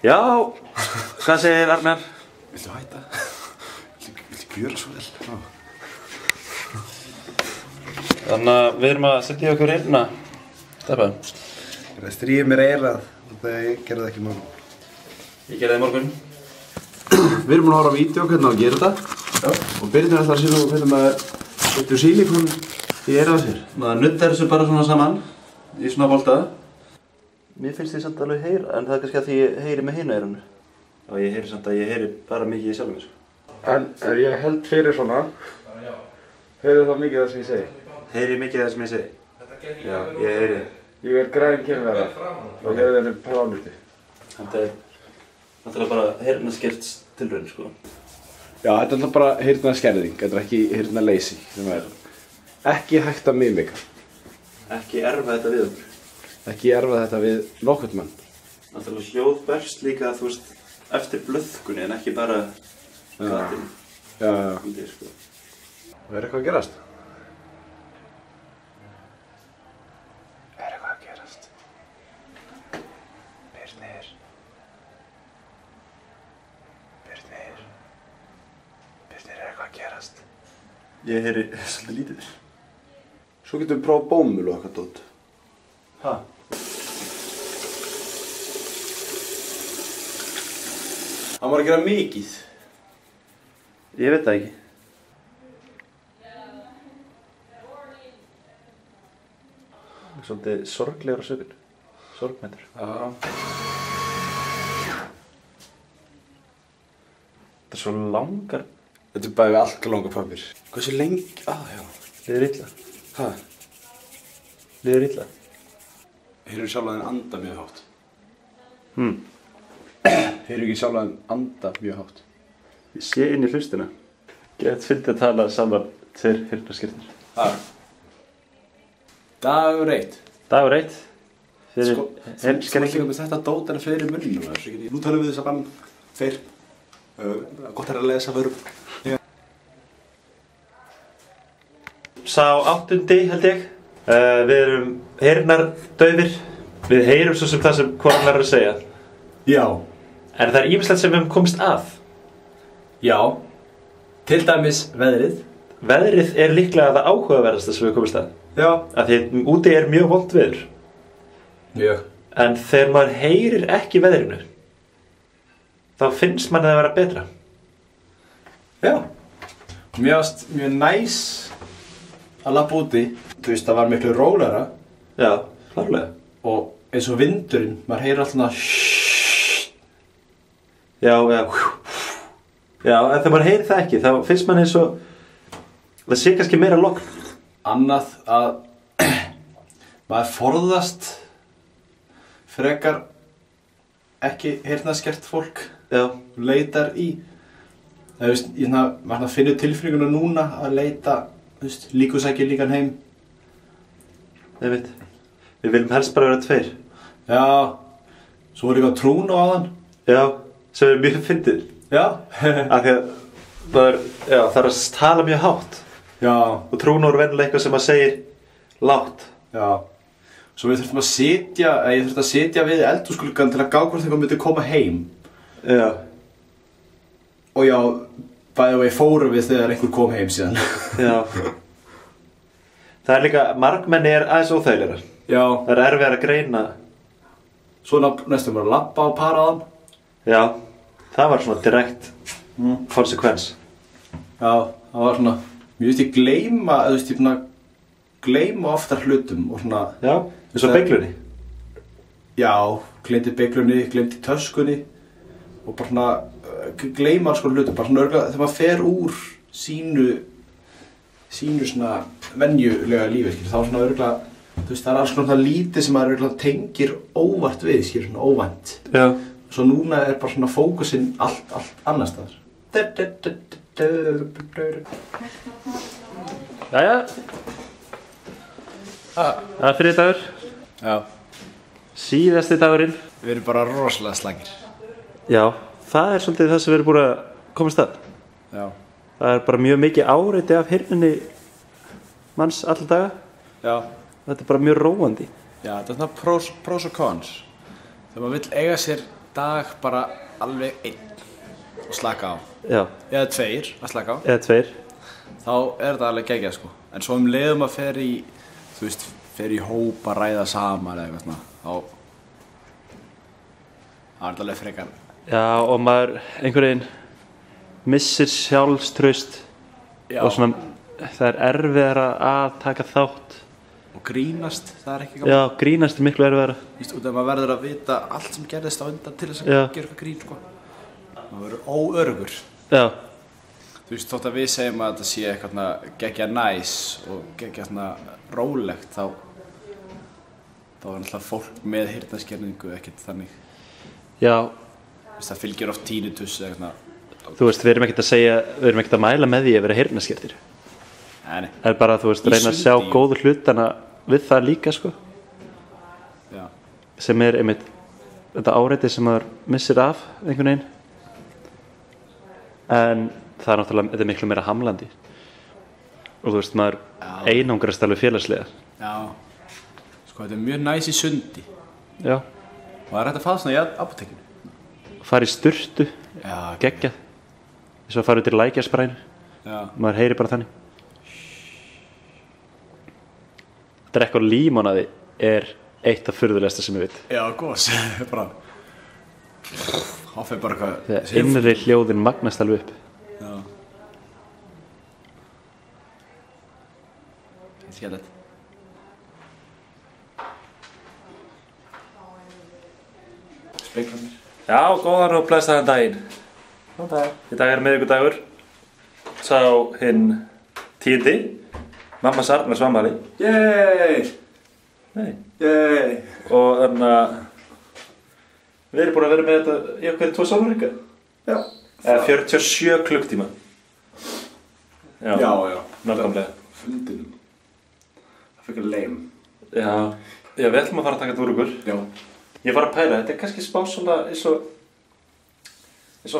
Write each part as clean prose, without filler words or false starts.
Já, hvað segir Arnar? Viltu hætta? Viltu gjöra svo vel? Þannig að við erum að setja okkur hérna. Stefán. Það stríði mér eirað og það gerði það ekki morgun. Ég gerði það í morgun. Við erum búin að horfa á vídeo hvernig á að gera þetta. Já. Og Birnir ætlar að sína hvernig maður setur sílikon í eirað á sér. Maður nuttar þessu bara svona saman í svona bolta. Mér finnst því samt alveg heyra, en það er kannski að því ég heyri með hinu eyranu. Já, ég heyri samt að ég heyri bara mikið í sjálfum mér. En ef ég held fyrir svona, heyrðu þá mikið það sem ég segi? Heyri mikið það sem ég segi? Já, ég heyri. Ég græn kynverða og heyrðu þenni plánusti. Þetta er náttúrulega bara heyrnarskerts tilraun, sko. Já, þetta er bara heyrnarskerðing, þetta er ekki heyrnarleysi sem er ekki hægt að mimika. Ekki erfa þetta við okkur. Ekki erfa þetta við nokkurn mann. Náttúrulega hljóð berst líka, þú veist, eftir blöðkunni en ekki bara gatinu. Já. Undir, sko. Og er eitthvað að gerast? Er eitthvað að gerast? Birnir. Birnir. Birnir, er eitthvað að gerast? Ég heyri svolítið lítið. Svo getum við prófað bómul og eitthvað dót. Ha? Hann var að gera mikið. Ég veit það ekki. Svolítið sorglegur á svipinn. Sorgmættur. Já. Þetta er svo langar. Þetta er bara við allt langar pappir. Hversu lengi? Já. Líður illa. Hæ? Líður illa. Heyrðu sjálf að þenn anda mjög hátt. Heyrðu ekki sjálf að þenn anda mjög hátt. Ég sé inn í hlustina. Gett fyndið að tala saman tveir heyrnarskirtir. Hæ? Dagur 1. Dagur 1. Fyrir Þú ekki með þetta dót en að fyrir munnum. Nú talum við þess að bann þeir. Gott er að lesa vörum. Sá 8. held ég. Við erum heyrnardaufir. Við heyrum svo sem það sem hvorn verður að segja. Já. En það er ýmislegt sem við höfum komist að. Já. Til dæmis veðrið. Veðrið er líklega það áhugaverðasta sem við höfum komist að. Já. Af því úti er mjög vont veður. Mjög. En þegar maður heyrir ekki veðrinu, þá finnst manni það að vera betra. Já. Mjög næs að labba úti. Þú veist, það var miklu rólegra. Já, klárlega. Og eins og vindurinn, maður heyrir alltaf Já, Já, en þegar maður heyrir það ekki, þá finnst manni eins og það sé kannski meira logn. annað að maður forðast frekar ekki heyrnarskert fólk. Já. Leitar í. Það veist, maður finnur tilfinninguna núna að leita, þú veist, líkusækir líkan heim. Ég veit. Við viljum helst bara vera tveir. Já. Svo var líka trún á aðan. Já, sem er mjög fyndið. Já. Af því að maður, það er að tala mjög hátt. Já. Og trúnur venjulega eitthvað sem maður segir lágt. Já. Svo við þurftum að ég þurfti að sitja við eldhúsgluggann til að gá hvort eitthvað myndi koma heim. Já. Og já, bæði fórum við þegar einhver kom heim síðan. Já. Það er líka, margmenni er aðeins óþægilegra. Já. Það er erfiðar að greina. Svo næstum við að labba á paraðan. Já, það var svona direkt konsekvens. Já, það var svona, mér veist ég gleyma oftar hlutum og svona. Já, eins og beiglunni. Já, gleymdi beiglunni, gleymdi töskunni og bara svona gleyma alls konar hlutum, bara svona örgulega þegar maður fer úr sínu svona venjulega lífi, þá svona örgulega, þú veist, það er alls konar lítið sem maður örgulega tengir óvart við, svona óvænt. Já. Svo núna er bara svona fókusinn allt annars staðar. Jæja. Það er fyrir dagur. Já. Síðasti dagurinn. Við erum bara rosalega slagir. Já, það er svolítið það sem við erum búin að komast að. Já. Það er bara mjög mikið áreiti af heyrninni manns alla daga. Já. Þetta er bara mjög róandi. Já, þetta er svona pros og cons. Þegar maður vill eiga sér dag bara alveg einn og slaka á. Já. Eða tveir að slaka á. Eða tveir. Þá þetta alveg geggjað sko. En svo leiðum að fer í, þú veist, fer í hóp að ræða saman eða eitthvað svona. Þá er þetta alveg frekar. Já, og maður einhvern veginn missir sjálfstraust. Já. Og svona, það erfiðara að taka þátt. Og grínast, það ekki gaman. Já, grínast miklu erfiðara. Þú veist, út af maður verður að vita allt sem gerðist á undan til þess að gera eitthvað grín sko. Maður verður óöruggur. Já. Þú veist, þótt að við segjum að þetta sé eitthvað geggja næs og geggja svona rólegt, þá er náttúrulega fólk með heyrnarskerðingu ekkert þannig. Já. Þú veist, það fylgir oft tinnitus eða eitthvað. Þú veist, við erum ekkert að mæla með því að vera heyrnarskertir. Nei. Það er bara, þú veist, reyna að sjá góðu hlutana við það líka, sko. Já. Sem einmitt þetta áreiti sem maður missir af einhvern veginn. En það er náttúrulega, þetta er miklu meira hamlandi. Og þú veist, maður einangrast alveg félagslega. Já. Sko, þetta er mjög næs í sundi. Já. Og það er hægt að fá svona í apótekinu. Fara í sturtu, geggjað. Þess að fara út í lækjarsprænu. Já. Maður heyri bara þannig. Drekka límonaði er eitt af furðulegasta sem ég veit. Já, gos. Bara. Það fyrir bara eitthvað. Þegar innri hljóðin magnast alveg upp. Já. Það er skemmtilegt. Speglarnir. Já, góðan og blessaðan daginn. Góðan dag. Í dag er miðvikudagur. Sá hinn 10. Mamma Sarnars afmæli. Yey! Nei. Yey! Og þannig að við erum búin að vera með þetta í okkar 2 sólarhringa. Já. Eða 47 klukktíma. Já. Nákvæmlega. Fundinum. Það fyrir leim. Já, við ætlum að fara að taka þetta úr okkur. Já. Ég var að pæla, þetta er kannski smá svona eins og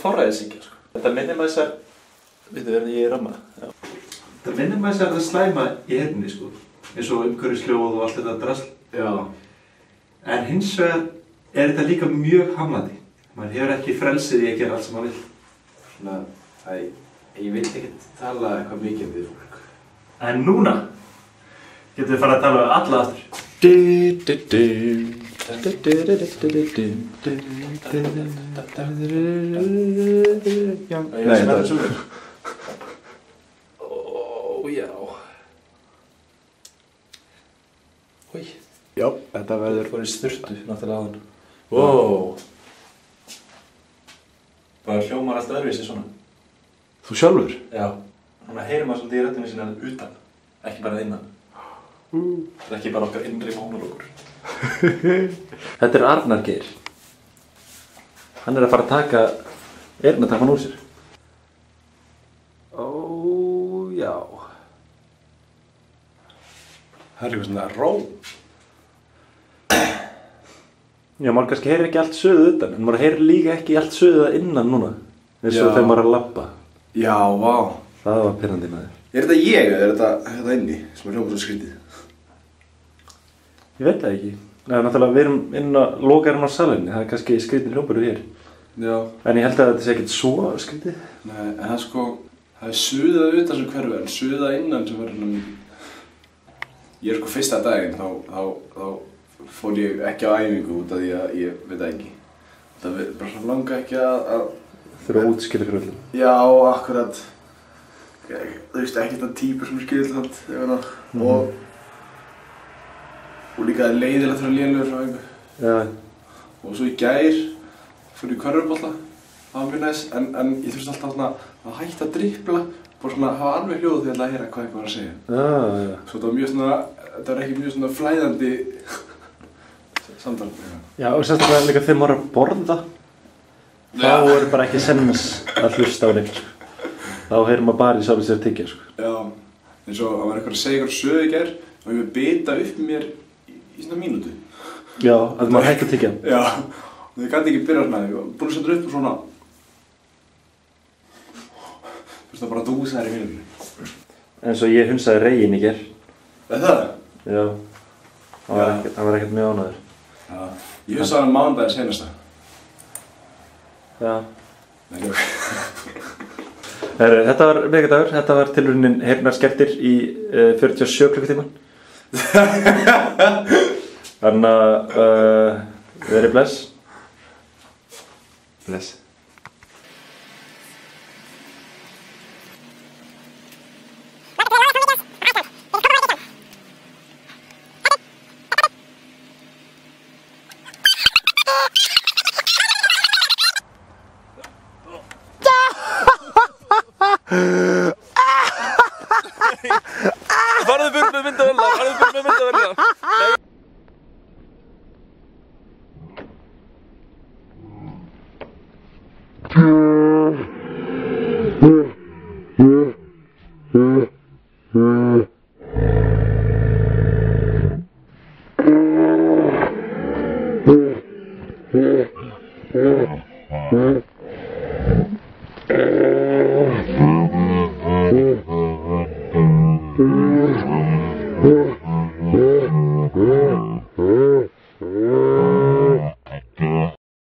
forræðishyggja, sko. Þetta minnir maður þessar, veitu verður ég í ramma? Já. Þetta minnir maður þessar að slæma í heyrninni, sko. Eins og umhverfisljóð og allt þetta drasl. Já. En hins vegar er þetta líka mjög hamlandi. Maður hefur ekki frelsið í að gera allt sem maður vill. Svona, ég vil ekkert tala eitthvað mikið við fólk. En núna getum við farið að tala um alla aftur. Nei, þetta er svo. Ó, já. Hoi. Já, þetta verður fór í sturtu, náttúrulega áðan. Wow. Bara hljómar alltaf öðruvísi svona. Þú sjálfur? Já. Þannig heyrir maður svolítið í röddinni sinni utan, ekki bara innan. Það er ekki bara okkar innri mónologur. Þetta er Arnar Geir. Hann er að fara að taka eyrnatappann úr sér. Ó, já. Það er eitthvað svona ró. Já, maður kannski heyrir ekki allt suðið utan, en maður heyrir líka ekki allt suðið innan núna. Eins og þegar maður er að labba. Já, vá. Það var pirrandi með þér. Er þetta ég eða er þetta inni sem er hljómað svo skrítið? Ég veit það ekki. Nei, náttúrulega við erum inn að loka á salinni, það er kannski skrítið hljómburður hér. Já. En ég held að þetta sé ekkert svo skrítið. Nei, en það sko, það er suðað utan sem hverfi, en suðað innan sem verður mikið. Ég er sko fyrsta daginn, þá fór ég ekki á æfingu út af því að ég veit það ekki. Það bara langa ekki að þurfa að útskýra fyrir öllum. Já, akkurat. Þú veist, ekki þetta típur sem er skilðant, og líka leiðilegt fyrir lélegur frá einhver. Já. Og svo í gær fór ég körfubolta, það var mjög næs, en ég þurfti alltaf svona að hætta að dribbla, bara svona að hafa alveg hljóð þegar ég ætlaði að heyra hvað einhver var að segja. Já. Svo þetta var mjög svona, þetta var ekki mjög svona flæðandi samtal. Já, og sérstaklega líka þegar maður er að borða, þá er bara ekki sens að hlusta á neitt. Þá heyrir maður bara í sjálfum sér að tyggja, sko. Já, eins og það var eitthvað að segja eitthvað sögu í gær og ég með bita upp mér í svona mínútu. Já, að maður hætti að tyggja. Já, og þau gæti ekki byrja svona, ég var búin að setja upp og svona. Þú veist það bara dúsa þær í mínútu. En svo ég hunsaði Reginn í gær. Er það? Já, hann var ekkert mjög ánægður. Já, ég hunsaði hann mánudaginn seinasta. Já. Þetta var vikudagur, þetta var tilraunin heyrnarskertir í 47 klukkutíma. Þannig að verið bless. Bless. Farðu burt með myndavélar, farðu burt með myndavélar. Nei.